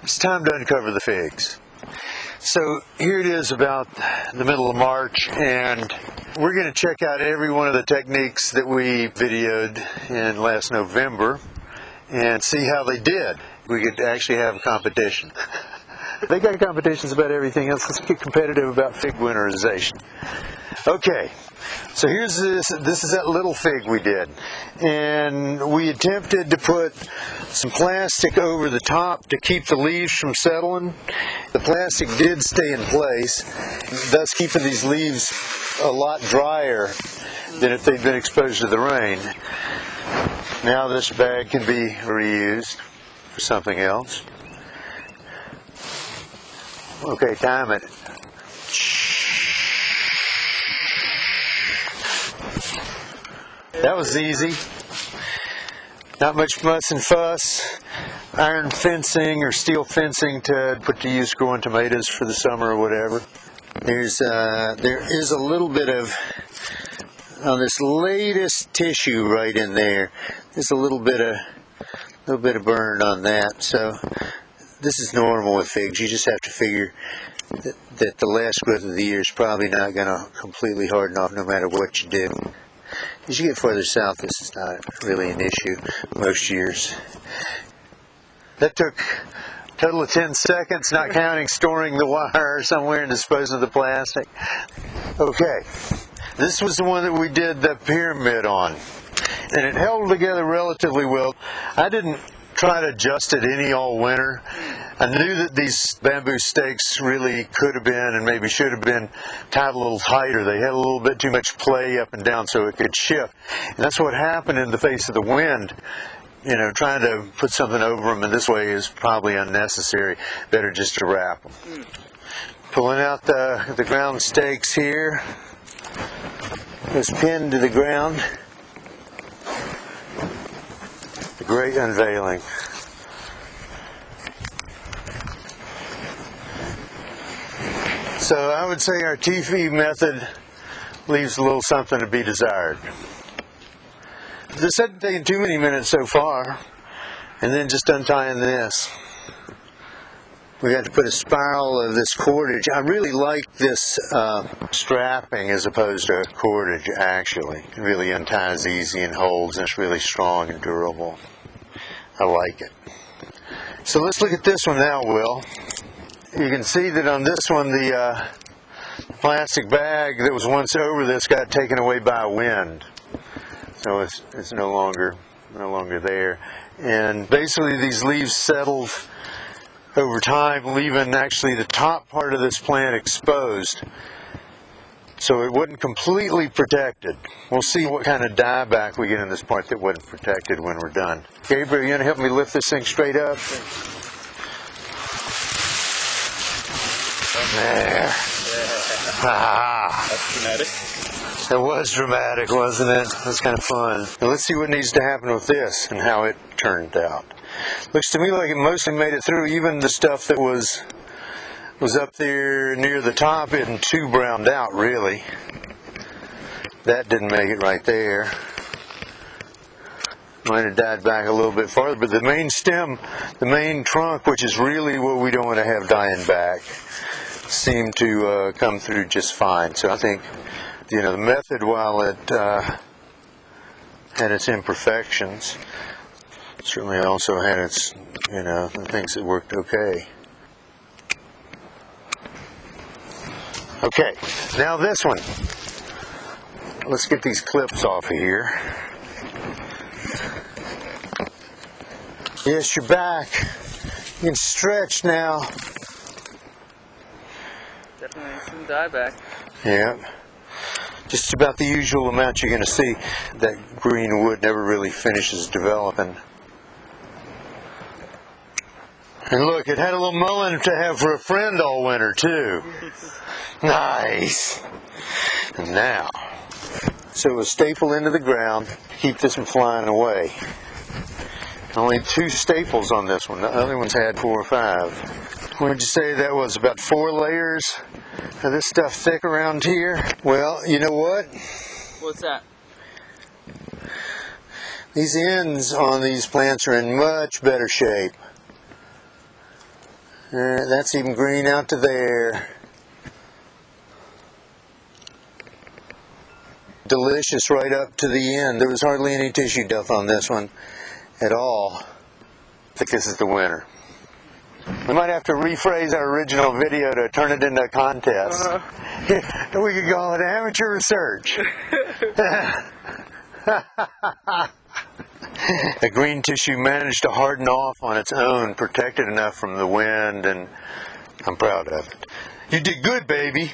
It's time to uncover the figs. So here it is about the middle of March, and we're going to check out every one of the techniques that we videoed in last November and see how they did. We could actually have a competition. They got competitions about everything else. Let's get competitive about fig winterization. Okay, so here's this is that little fig we did, and we attempted to put some plastic over the top to keep the leaves from settling. The plastic did stay in place, thus keeping these leaves a lot drier than if they'd been exposed to the rain. Now this bag can be reused for something else. Okay, time it. That was easy. Not much muss and fuss. Iron fencing or steel fencing to put to use growing tomatoes for the summer or whatever. There is a little bit of, on this latest tissue right in there, there's a little bit of burn on that. So this is normal with figs. You just have to figure that the last growth of the year is probably not going to completely harden off no matter what you do. As you get further south, this is not really an issue most years. That took a total of 10 seconds, not counting storing the wire somewhere and disposing of the plastic. Okay, this was the one that we did the pyramid on, and it held together relatively well. I didn't try to adjust it any all winter. I knew that these bamboo stakes really could have been and maybe should have been tied a little tighter. They had a little bit too much play up and down so it could shift. And that's what happened in the face of the wind. You know, trying to put something over them in this way is probably unnecessary. Better just to wrap them. Pulling out the ground stakes here. It's pinned to the ground. The great unveiling. So I would say our T-feed method leaves a little something to be desired. This hasn't taken too many minutes so far, and then just untying this. We got to put a spiral of this cordage. I really like this strapping as opposed to cordage, actually. It really unties easy and holds, and it's really strong and durable. I like it. So let's look at this one now, Will. You can see that on this one, the plastic bag that was once over this got taken away by a wind. So it's no longer there. And basically these leaves settled over time, leaving actually the top part of this plant exposed. So it wasn't completely protected. We'll see what kind of dieback we get in this part that wasn't protected when we're done. Gabriel, you going to help me lift this thing straight up? There. That's dramatic. It was dramatic, wasn't it? It was kind of fun. Now let's see what needs to happen with this and how it turned out. Looks to me like it mostly made it through. Even the stuff that was up there near the top isn't too browned out, really. That didn't make it right there. Might have died back a little bit farther, but the main stem, the main trunk, which is really what we don't want to have dying back, seemed to come through just fine. So I think, you know, the method, while it had its imperfections, certainly also had its, you know, the things that worked okay. Okay, now this one. Let's get these clips off of here. Yes, you're back. You can stretch now. Definitely some dieback. Yeah. Just about the usual amount you're going to see. That green wood never really finishes developing. And look, it had a little mullein to have for a friend all winter, too. Nice. And now, so it was stapled into the ground to keep this from flying away. Only 2 staples on this one. The other ones had 4 or 5. What did you say that was? About 4 layers of this stuff thick around here? Well, you know what? What's that? These ends on these plants are in much better shape. That's even green out to there. Delicious right up to the end. There was hardly any tissue duff on this one at all. I think this is the winner. We might have to rephrase our original video to turn it into a contest. We could call it amateur research. The green tissue managed to harden off on its own, protected enough from the wind, and I'm proud of it. You did good, baby.